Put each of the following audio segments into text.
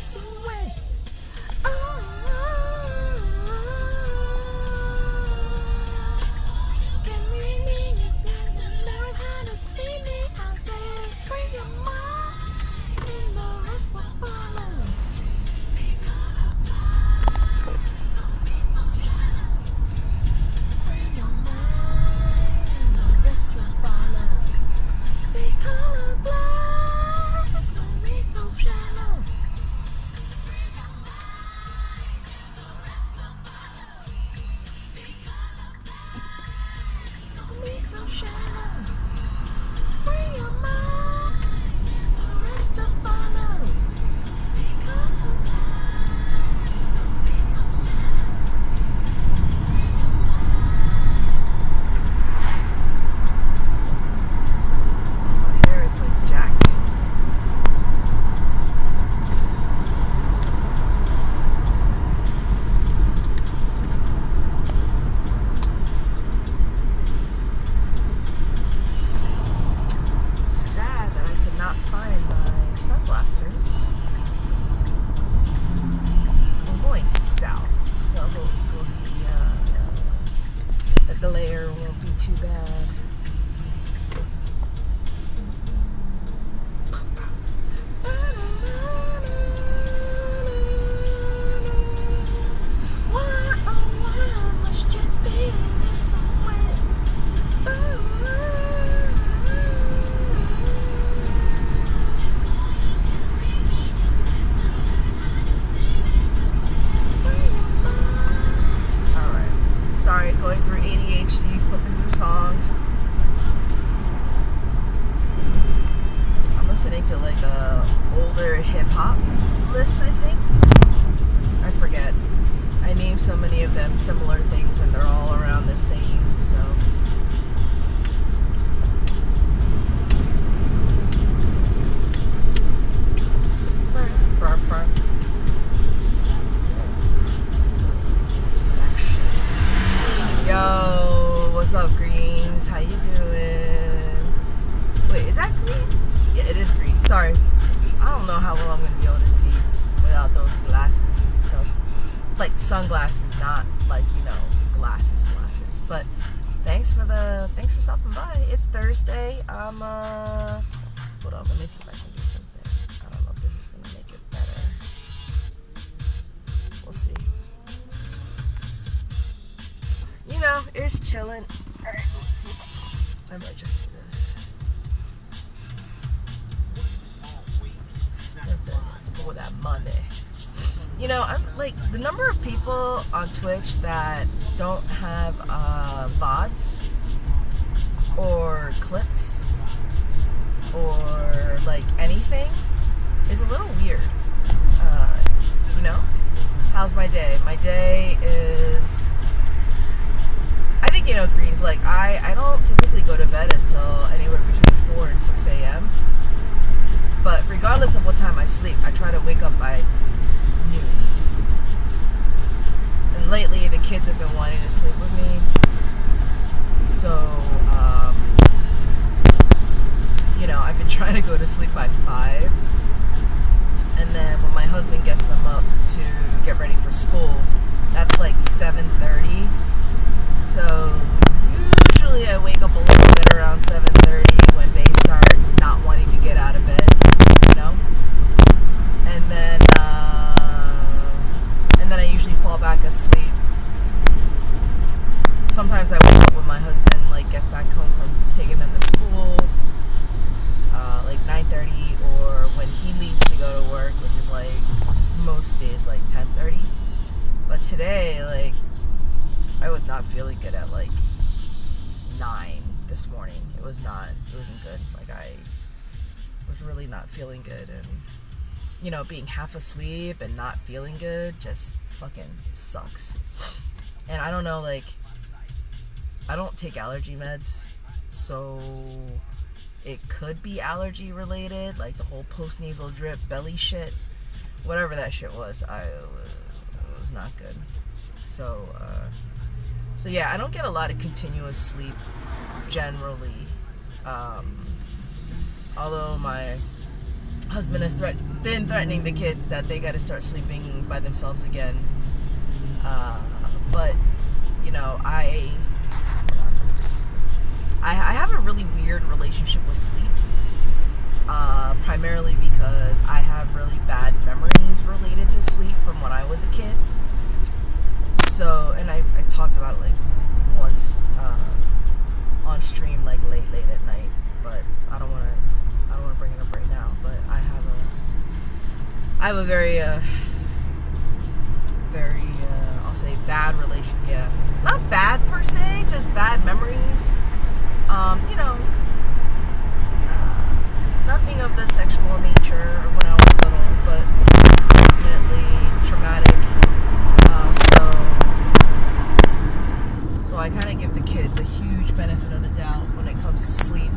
this away. Oh, can we learn how to see me? I said, free your mind, and the rest will follow. Free your mind, and the rest will follow. Be colorblind, don't be so shallow. Don't be so shallow. Free your mind, the rest will follow. Be colorblind, don't be so shallow. My hair is like jacked. Sad that I could not find my sunglasses. I'm going south, so hopefully the glare won't be too bad. Why, oh why must you feel this way? Alright. Sorry, going through ADHD, flipping through songs. I'm listening to like a older hip hop list, I think. I forget. I named so many of them similar things and they're all around the same, so. Yo, what's up, Greens? How you doing? Wait, is that green? Yeah, it is green. Sorry. I don't know how well I'm going to be able to see without those glasses and stuff. Like sunglasses, not like, glasses. But thanks for stopping by. It's Thursday. Hold on, let me see if I can do something. I don't know if this is going to make it better. We'll see. It's chilling. Alright, let's see. I might just do this. For that Monday. I'm like, the number of people on Twitch that don't have VODs or clips or like anything is a little weird. How's my day? My day is, I think, Green's like, I don't typically go to bed until anywhere between 4 and 6 a.m. But regardless of what time I sleep, I try to wake up by noon. And lately, the kids have been wanting to sleep with me. So, I've been trying to go to sleep by 5. And then when my husband gets them up to get ready for school, that's like 7:30. So usually I wake up a little bit around 7:30 when they start not wanting to get out of bed, and then I usually fall back asleep. Sometimes I wake up when my husband gets back home from taking them to school, like 9:30, or when he leaves to go to work, which is most days 10:30. But today, I was not feeling good at 9 this morning. It wasn't good. I was really not feeling good, and being half asleep and not feeling good just fucking sucks. And I don't know, I don't take allergy meds, so it could be allergy related, the whole post-nasal drip belly shit, whatever that shit was. It was not good. So yeah, I don't get a lot of continuous sleep generally. Although my husband has been threatening the kids that they got to start sleeping by themselves again. But you know, I have a really weird relationship with sleep. Primarily because I have really bad memories related to sleep from when I was a kid. So, and I talked about it like once on stream, like late at night. But I don't want to bring it up right now. But I have a very I'll say bad relation. Yeah, not bad per se, just bad memories. You know. Nothing of the sexual nature when I was little, but definitely traumatic. So I kind of give the kids a huge benefit of the doubt when it comes to sleep,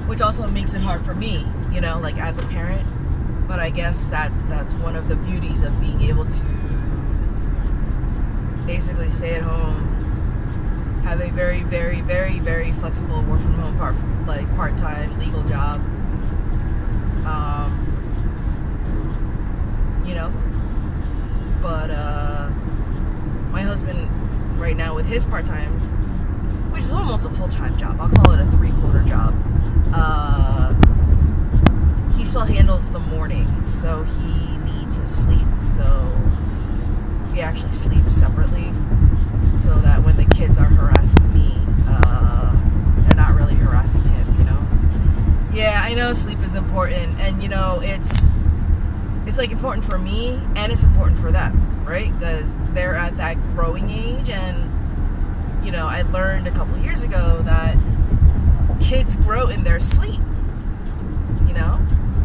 which also makes it hard for me, you know, like as a parent. But I guess that's one of the beauties of being able to basically stay at home. Have a very, very, very, very flexible work from home part-time legal job. You know, but my husband right now with his part-time, which is almost a full-time job, I'll call it a 3/4 job. He still handles the mornings, so he needs his sleep. So we actually sleep separately. So that when the kids are harassing me, they're not really harassing him, you know? Yeah, I know sleep is important, and you know, it's like important for me, and it's important for them, right? Because they're at that growing age, and you know, I learned a couple years ago that kids grow in their sleep, you know?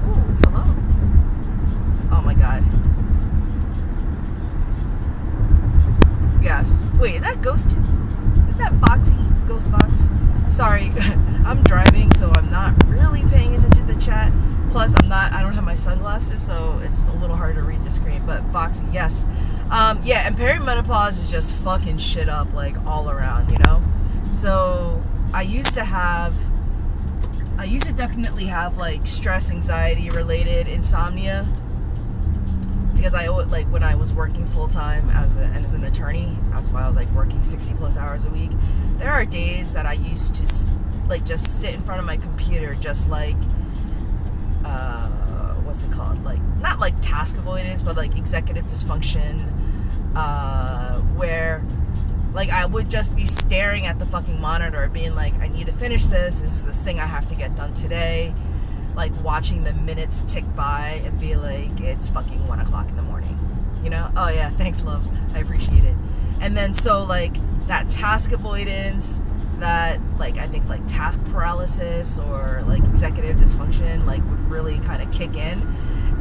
Ooh, hello. Oh my God. Yes. Wait, is that Ghost? Is that Foxy? Ghost Fox? Sorry, I'm driving, so I'm not really paying attention to the chat. Plus, I don't have my sunglasses, so it's a little hard to read the screen. But Foxy, yes. Yeah, and perimenopause is just fucking shit up, like, all around, you know? So, I used to definitely have, like, stress, anxiety related insomnia. Because like when I was working full time as an attorney, that's why I was like working 60 plus hours a week. There are days that I used to like just sit in front of my computer, just like what's it called? Like not like task avoidance, but like executive dysfunction, where like I would just be staring at the fucking monitor, being like, I need to finish this. This is the thing I have to get done today. Like watching the minutes tick by and be like, it's fucking 1 o'clock in the morning, you know? Oh yeah, thanks love, I appreciate it. And then so like that task avoidance, that like I think like task paralysis or like executive dysfunction like would really kind of kick in.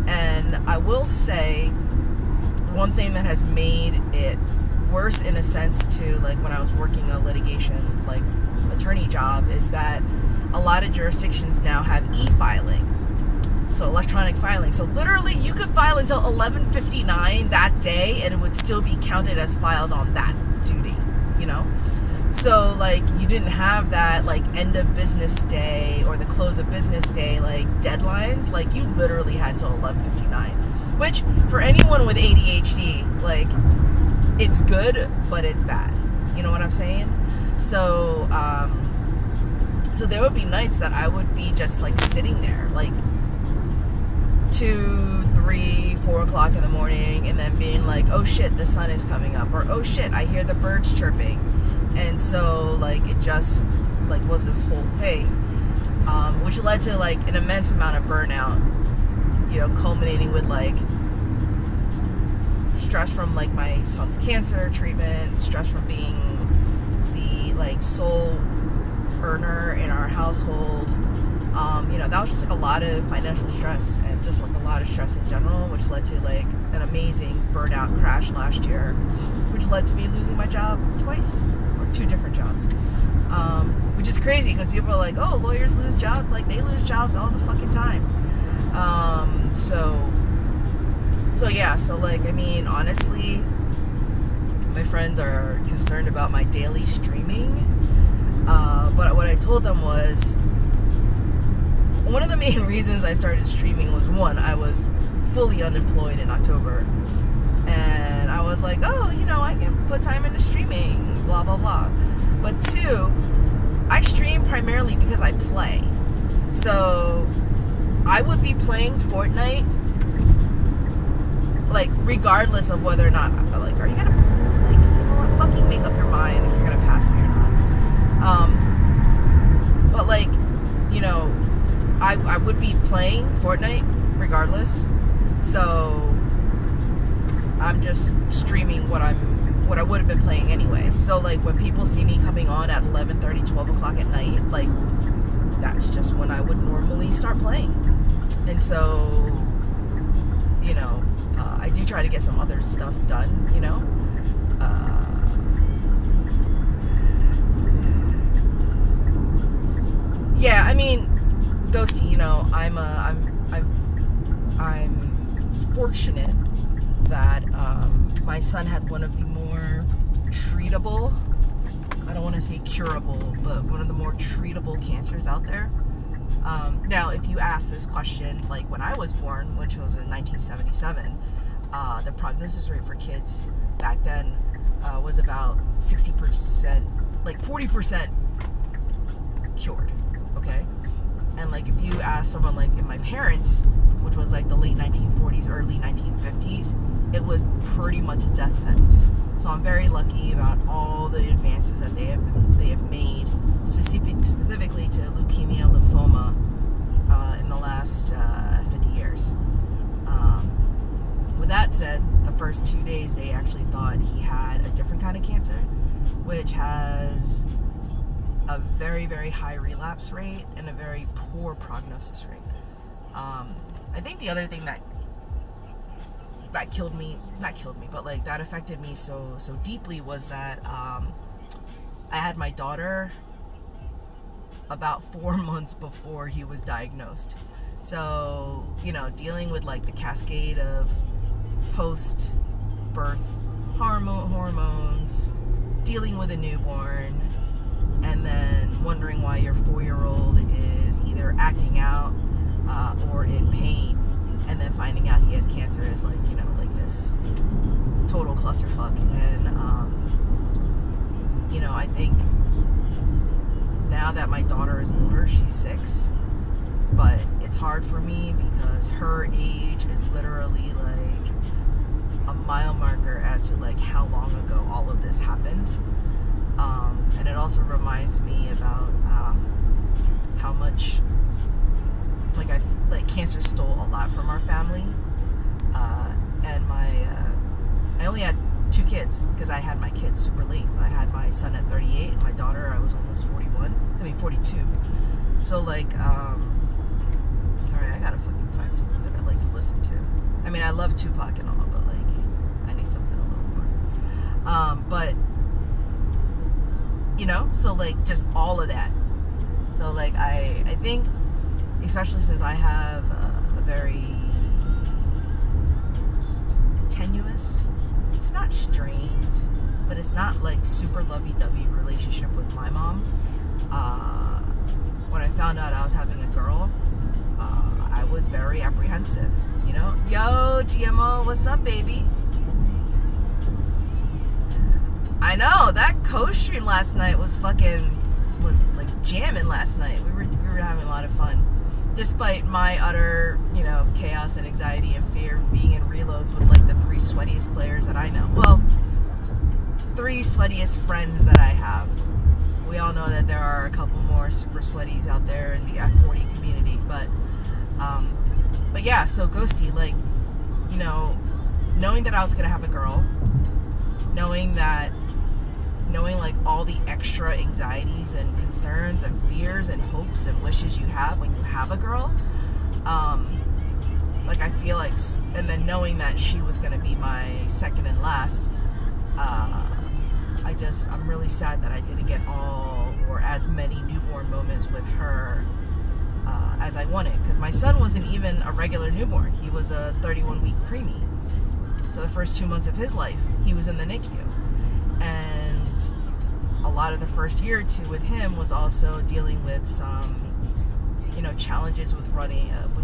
And I will say one thing that has made it worse in a sense to like when I was working a litigation like attorney job is that a lot of jurisdictions now have e-filing, so electronic filing. So literally you could file until 11:59 that day and it would still be counted as filed on that duty, you know? So like you didn't have that like end of business day or the close of business day like deadlines. Like you literally had until 11:59, which for anyone with ADHD, like it's good, but it's bad. You know what I'm saying? So, so there would be nights that I would be just like sitting there, like 2, 3, 4 o'clock in the morning, and then being like, oh shit, the sun is coming up, or oh shit, I hear the birds chirping. And so like it just like was this whole thing, which led to like an immense amount of burnout, you know, culminating with like stress from like my son's cancer treatment, stress from being the like sole earner in our household. You know, that was just like a lot of financial stress and just like a lot of stress in general, which led to like an amazing burnout crash last year, which led to me losing my job twice, or 2 different jobs, which is crazy because people are like, oh, lawyers lose jobs. Like they lose jobs all the fucking time. So yeah, so like, I mean, honestly, my friends are concerned about my daily streaming, but what I told them was, one of the main reasons I started streaming was, one, I was fully unemployed in October, and I was like, oh, you know, I can put time into streaming, blah blah blah. But two, I stream primarily because I play. So I would be playing Fortnite, like, regardless of whether or not, like, are you gonna, like, you know what, fucking make up your mind if you're gonna pass me or not. But, like, you know, I would be playing Fortnite regardless. So I'm just streaming what I would have been playing anyway. So, like, when people see me coming on at 11:30, 12 o'clock at night, like, that's just when I would normally start playing. And so, you know, I do try to get some other stuff done, you know. Yeah, I mean, Ghosty, you know, I'm fortunate that my son had one of the more treatable, I don't want to say curable, but one of the more treatable cancers out there. Now, if you ask this question, like when I was born, which was in 1977, the prognosis rate for kids back then was about 60%, like 40% cured, okay? And like if you ask someone like my parents, which was like the late 1940s, early 1950s, it was pretty much a death sentence. So I'm very lucky about all the advances that they have made, specifically to leukemia, lymphoma, in the last 50 years. With that said, the first 2 days they actually thought he had a different kind of cancer, which has a very, very high relapse rate and a very poor prognosis rate. I think the other thing that killed me, not killed me, but like that affected me so deeply was that I had my daughter about 4 months before he was diagnosed. So, you know, dealing with like the cascade of post-birth hormones, dealing with a newborn, and then wondering why your 4-year-old is either acting out or in pain, and then finding out he has cancer is like, you know, like this total clusterfuck. And you know, I think now that my daughter is older, she's 6, but it's hard for me because her age is literally like a mile marker as to like how long ago all of this happened. And it also reminds me about how much like cancer stole a lot from our family. And I only had 2 kids because I had my kids super late. I had my son at 38 and my daughter, I was almost 42. So like, alright, I gotta fucking find something that I like to listen to. I mean, I love Tupac and all, but like, I need something a little more. But, you know, so like just all of that. So like I think, especially since I have a very tenuous, it's not strained, but it's not like super lovey-dovey relationship with my mom. When I found out I was having a girl, I was very apprehensive, you know? Yo, GMO, what's up, baby? I know, that co-stream last night was like jamming last night. We were having a lot of fun. Despite my utter, you know, chaos and anxiety and fear of being in reloads with like the 3 sweatiest players that I know. Well, 3 sweatiest friends that I have. We all know that there are a couple more super sweaties out there in the F40 community, but yeah, so Ghosty, like, you know, knowing that I was gonna have a girl, knowing like all the extra anxieties and concerns and fears and hopes and wishes you have when you have a girl, like I feel like, and then knowing that she was gonna be my second and last, I'm really sad that I didn't get all or as many newborn moments with her as I wanted, because my son wasn't even a regular newborn. He was a 31-week preemie. So the first 2 months of his life, he was in the NICU. And a lot of the first year or two with him was also dealing with some challenges with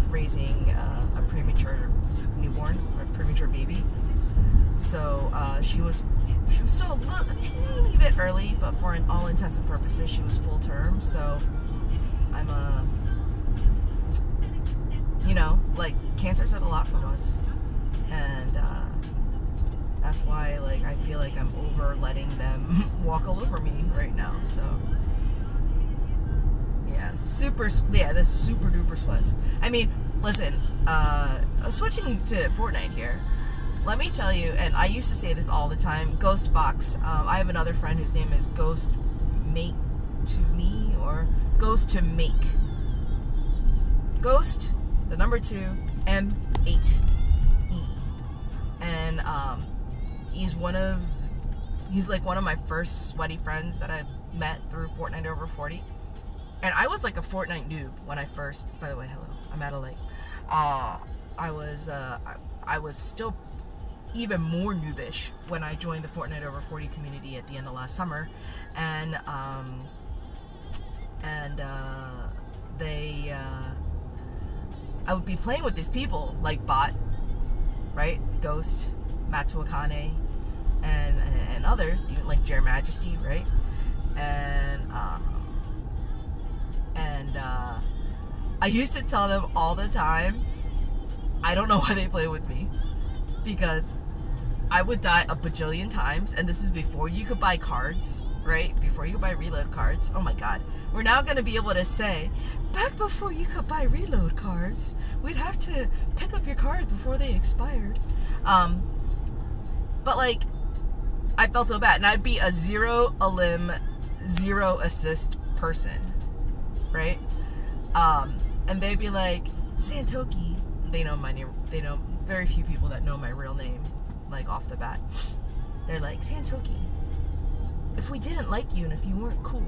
raising a premature newborn or premature baby. So she was still a teeny bit early, but for all intents and purposes, she was full term. So I'm cancer took a lot from us, and that's why I feel like I'm over letting them walk all over me right now. So the super duper sweats. I mean, listen, switching to Fortnite here. Let me tell you, and I used to say this all the time, Ghost Box. I have another friend whose name is Ghost Make to Me, or Ghost to Make. Ghost, the number 2, M8E. And he's like one of my first sweaty friends that I met through Fortnite Over 40. And I was like a Fortnite noob when I first, by the way, hello, I'm at a lake. I was still even more noobish when I joined the Fortnite Over 40 community at the end of last summer, and I would be playing with these people like Bot, right, Ghost, Matsu Akane, and others, even like Jer Majesty, right, and I used to tell them all the time, I don't know why they play with me, because I would die a bajillion times, and this is before you could buy cards, right? Before you could buy reload cards. Oh my god. We're now going to be able to say, back before you could buy reload cards, we'd have to pick up your cards before they expired. But I felt so bad, and I'd be a 0 elim, 0 assist person, right? And they'd be like, Santoki. They know my name. They know very few people that know my real name, off the bat. They're like, Santoki, if we didn't like you and if you weren't cool,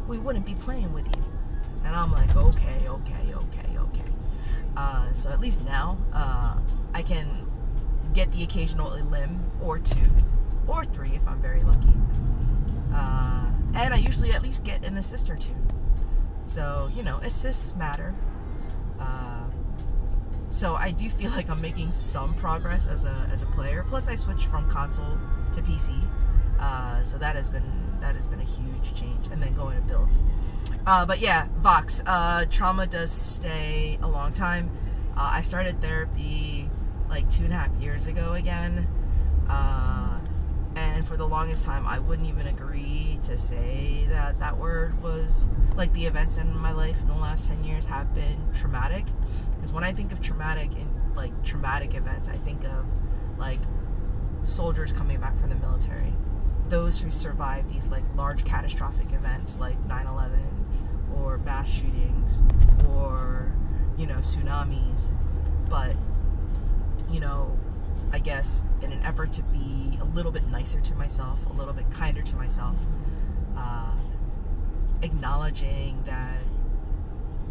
we wouldn't be playing with you. And I'm like, okay. So at least now, I can get the occasional elim, or 2, or 3 if I'm very lucky. And I usually at least get an assist or 2. So, assists matter. So I do feel like I'm making some progress as a player. Plus, I switched from console to PC, so that has been a huge change. And then going to builds. But yeah, Vox. Trauma does stay a long time. I started therapy 2.5 years ago again, and for the longest time, I wouldn't even agree to say that word was the events in my life in the last 10 years have been traumatic. Because when I think of traumatic events, I think of soldiers coming back from the military, those who survive these large catastrophic events like 9/11 or mass shootings or tsunamis. But I guess in an effort to be a little bit nicer to myself, a little bit kinder to myself, acknowledging that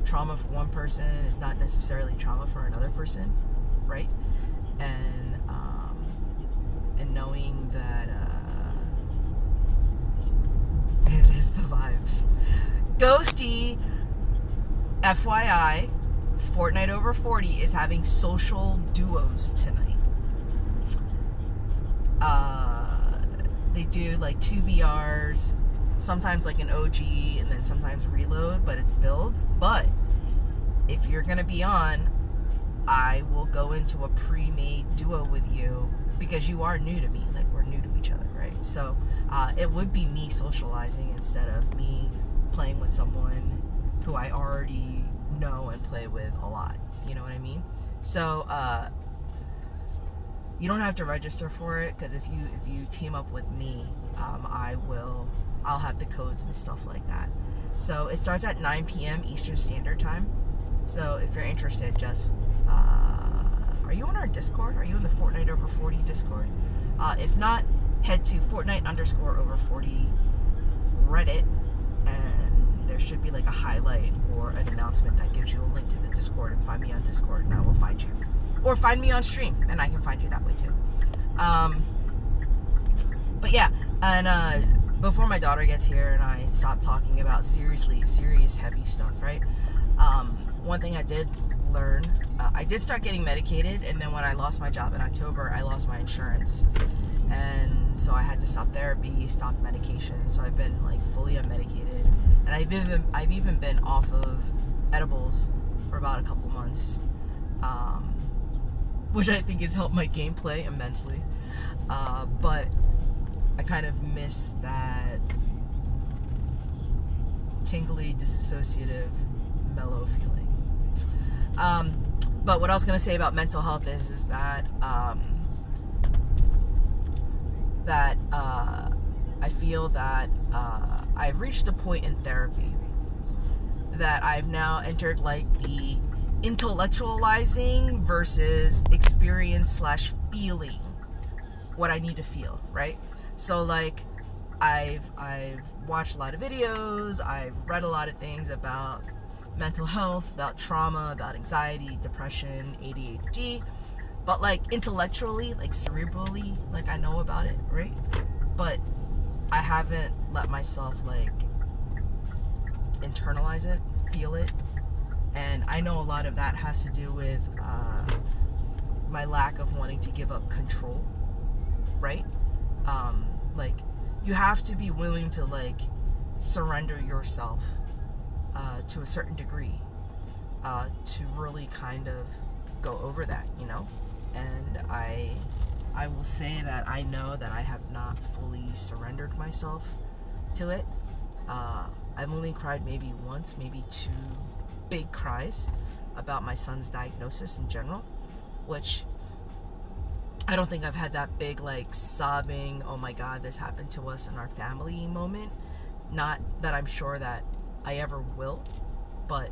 trauma for one person is not necessarily trauma for another person, right? And knowing that it is the vibes. Ghosty, FYI, Fortnite Over 40 is having social duos tonight. They do 2 BRs, sometimes an OG, and then sometimes reload, but it's builds. But if you're gonna be on, I will go into a pre-made duo with you, because you are new to me, we're new to each other, right? So it would be me socializing instead of me playing with someone who I already know and play with a lot, you know what I mean? So you don't have to register for it, because if you team up with me, I'll have the codes and stuff like that. So it starts at 9 p.m. Eastern Standard Time. So if you're interested, just are you on our Discord? Are you in the Fortnite Over 40 Discord? If not, head to Fortnite_over40 Reddit, and there should be a highlight or an announcement that gives you a link to the Discord, and find me on Discord and I will find you. Or find me on stream and I can find you that way too. But yeah, and before my daughter gets here and I stop talking about serious, heavy stuff, right? One thing I did learn, I did start getting medicated, and then when I lost my job in October, I lost my insurance, and so I had to stop therapy, stop medication. So I've been like fully unmedicated, and I've even been off of edibles for about a couple months, which I think has helped my gameplay immensely. But I kind of miss that tingly, disassociative, mellow feeling. But what I was going to say about mental health is that I feel that I've reached a point in therapy that I've now entered like the intellectualizing versus experience / feeling what I need to feel, right? So like I've watched a lot of videos, I've read a lot of things about mental health, about trauma, about anxiety, depression, ADHD, but like intellectually, like cerebrally, like I know about it, right? But I haven't let myself like internalize it, feel it, and I know a lot of that has to do with my lack of wanting to give up control, right? Like you have to be willing to like surrender yourself to a certain degree to really kind of go over that, you know? And I will say that I know that I have not fully surrendered myself to it. I've only cried maybe once, maybe 2 big cries about my son's diagnosis in general, which I don't think I've had that big like sobbing, oh my god, this happened to us in our family moment. Not that I'm sure that I ever will, but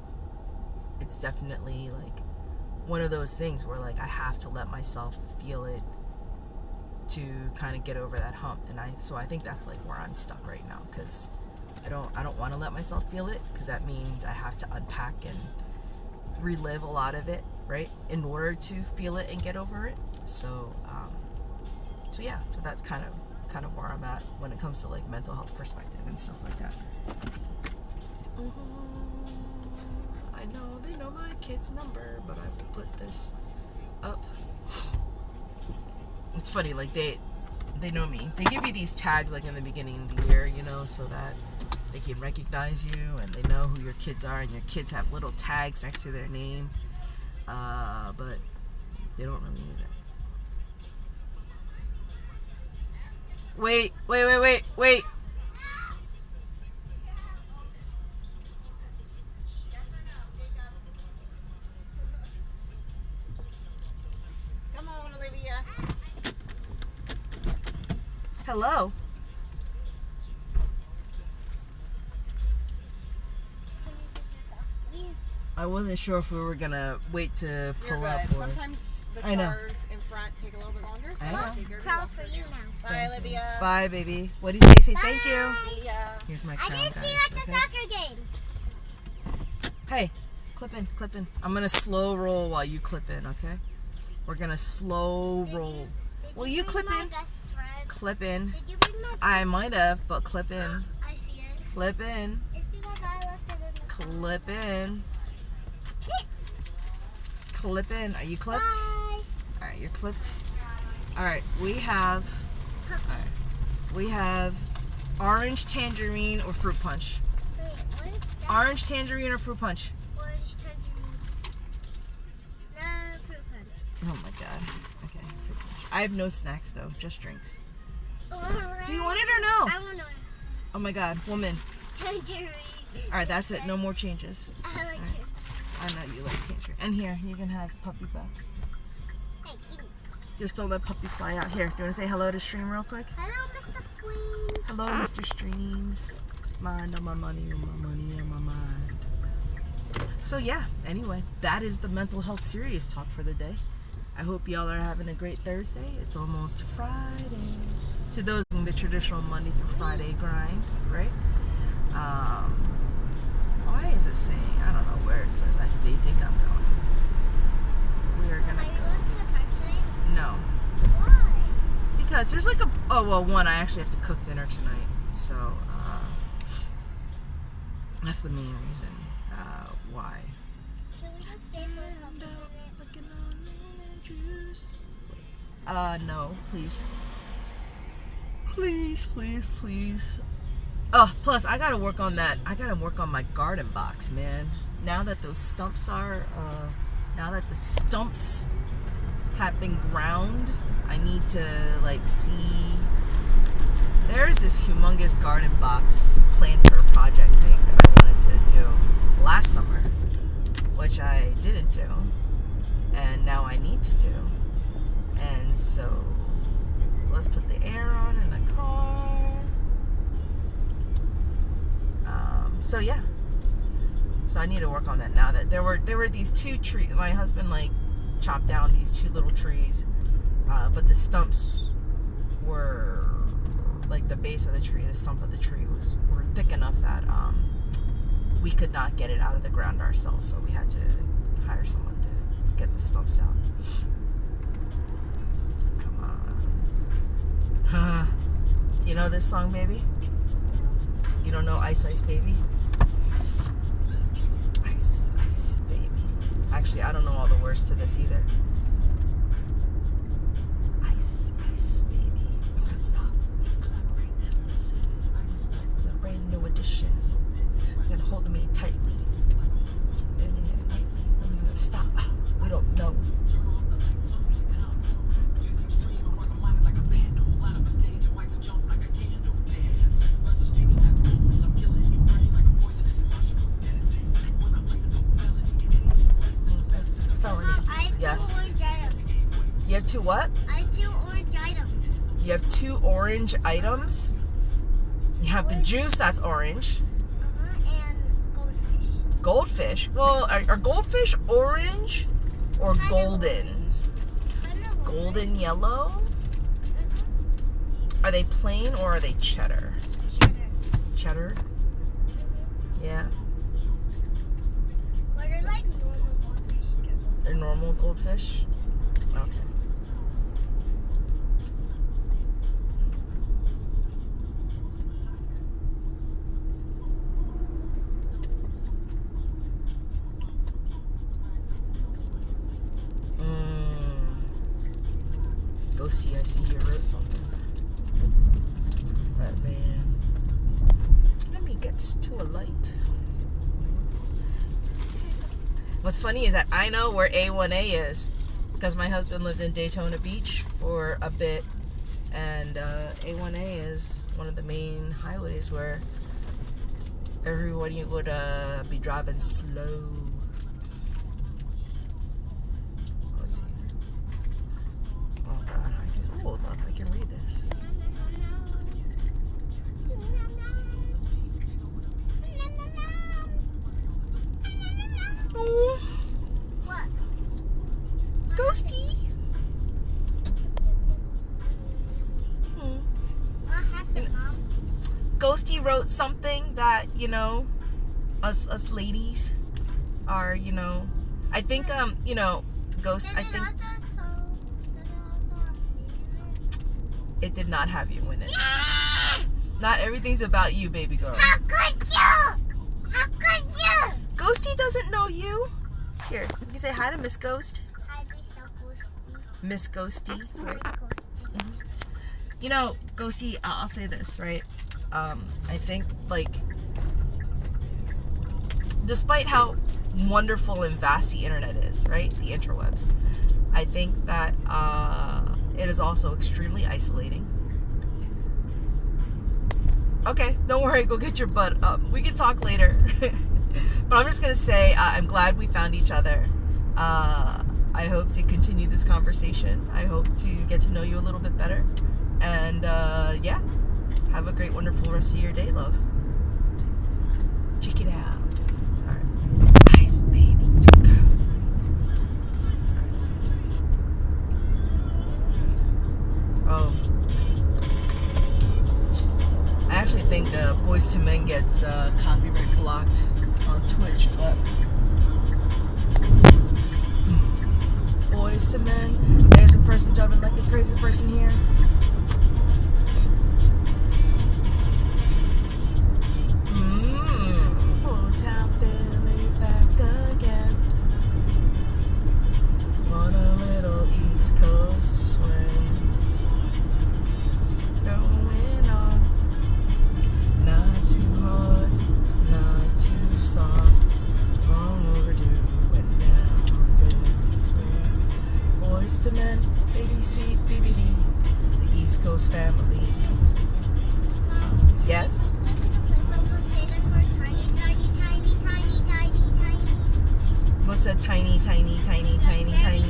it's definitely like one of those things where like I have to let myself feel it to kind of get over that hump. And so I think that's like where I'm stuck right now, because I don't want to let myself feel it, because that means I have to unpack and relive a lot of it, right, in order to feel it and get over it. So yeah, so that's kind of where I'm at when it comes to like mental health perspective and stuff like that. I know they know my kid's number, but I will put this up. It's funny, like they know me. They give you these tags like in the beginning of the year, you know, so that they can recognize you and they know who your kids are, and your kids have little tags next to their name, but they don't really need it. Wait. Come on, Olivia. Hello. I wasn't sure if we were gonna wait to pull up. Or... Sometimes the cars in front take a little bit longer. So I know. Crown for you now. Bye, Olivia. Bye, baby. What do you say? Say thank you. Yeah. Here's my I crown, didn't guys. see you at the Okay? soccer game. Hey, clip in. I'm gonna slow roll while you clip in, okay? We're gonna slow roll. Will you clip my in? best friend? Clip in. Did you bring my I might have, but clip in. I see it. Clip in. It's because I left it in the Clip in. Clip in. Are you clipped? Bye. Alright, you're clipped. Alright, we have orange tangerine or fruit punch. Wait, what is that? Orange tangerine or fruit punch? Orange tangerine. No, fruit punch. Oh my god. Okay, fruit punch. I have no snacks though, just drinks. Orange. Do you want it or no? I want orange. Oh my god, woman. Tangerine. Alright, that's it. No more changes. I like it. I know you like tangerine. And here, you can have puppy back. Hey, give me. Just don't let puppy fly out. Here, do you want to say hello to Stream real quick? Hello, Mr. Squeeze. Hello, Mr. Streams. Mind on my money on my mind. So yeah, anyway, that is the mental health serious talk for the day. I hope y'all are having a great Thursday. It's almost Friday. To those in the traditional Monday through Friday grind, right? Why is it saying? I don't know where it says they think I'm going. We are Are gonna you go. going to the park today? No. Why? Because there's like one, I actually have to cook dinner tonight. So that's the main reason why. Can we just stay for a couple minutes? No, please. Please. Oh, plus I gotta work on that. I gotta work on my garden box, man. Now that those stumps now that the stumps have been ground, I need to like see. There's this humongous garden box planter project thing that I wanted to do last summer, which I didn't do, and now I need to do. And so let's put the air on in the car. So yeah. So I need to work on that now that there were these two trees. My husband like chopped down these two little trees, but the stumps were like the base of the tree. The stump of the tree were thick enough that we could not get it out of the ground ourselves. So we had to hire someone to get the stumps out. Come on. Do you know this song, baby? You don't know Ice Ice Baby? Ice Ice Baby. Actually, I don't know all the words to this either. Ice Ice Baby. Okay, stop. Collaborate and listen. The brand new edition. You're gonna hold me tightly. And then I'm gonna stop. We don't know. Yes. You have two what? I have 2 orange items. You have 2 orange items. You have the juice that's orange. And goldfish. Goldfish. Well, are goldfish orange or golden? Golden yellow? Are they plain or are they cheddar? Cheddar? Yeah. But they're like normal goldfish. They're normal goldfish? Okay. Ghosty, I see you wrote something. But man, let me get to a light. What's funny is that I know where A1A is because my husband lived in Daytona Beach for a bit, and A1A is one of the main highways where everybody would be driving slow. Let's see. Oh God, hold on, I can read this. Oh. What? Ghosty. What happened, Mom? Ghosty wrote something that, you know, us ladies are, you know, I think, you know, Ghost, I think it did not have you in it. Not everything's about you, baby girl. How could you? How could you? Ghosty doesn't know you. Here, you can say hi to Miss Ghost. Hi, Ghosty. Miss Ghosty. Right? Ghosty. You know, Ghosty, I'll say this, right? I think, like, despite how wonderful and vast the internet is, right? The interwebs. I think that it is also extremely isolating. Okay, don't worry, go get your butt up. We can talk later. But I'm just going to say I'm glad we found each other. I hope to continue this conversation. I hope to get to know you a little bit better. And yeah, have a great, wonderful rest of your day, love. Check it out. All right. Nice, baby. Oh. I actually think Boyz II Men gets copyright blocked on Twitch, but Boyz II Men, there's a person driving like a crazy person here. a tiny, tiny, tiny, tiny, tiny?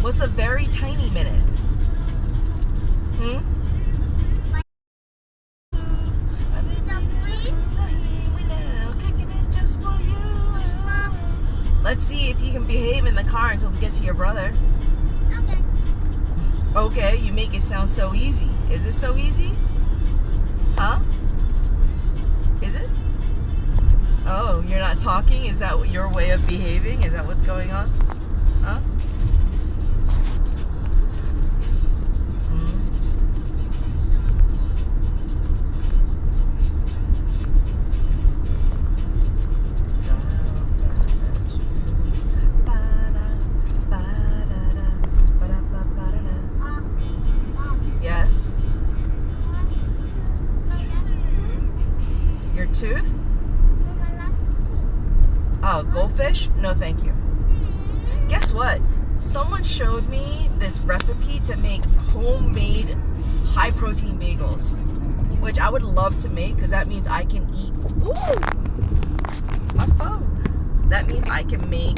What's a very tiny minute? Let's see if you can behave in the car until we get to your brother. Okay, you make it sound so easy. Is it so easy? Huh? Is it? Oh, you're not talking? Is that your way of behaving? Is that what's going on? Huh? Yes? Your tooth? Oh, goldfish? No, thank you. Guess what? Someone showed me this recipe to make homemade high-protein bagels, which I would love to make because that means I can eat... Ooh! My phone. That means I can make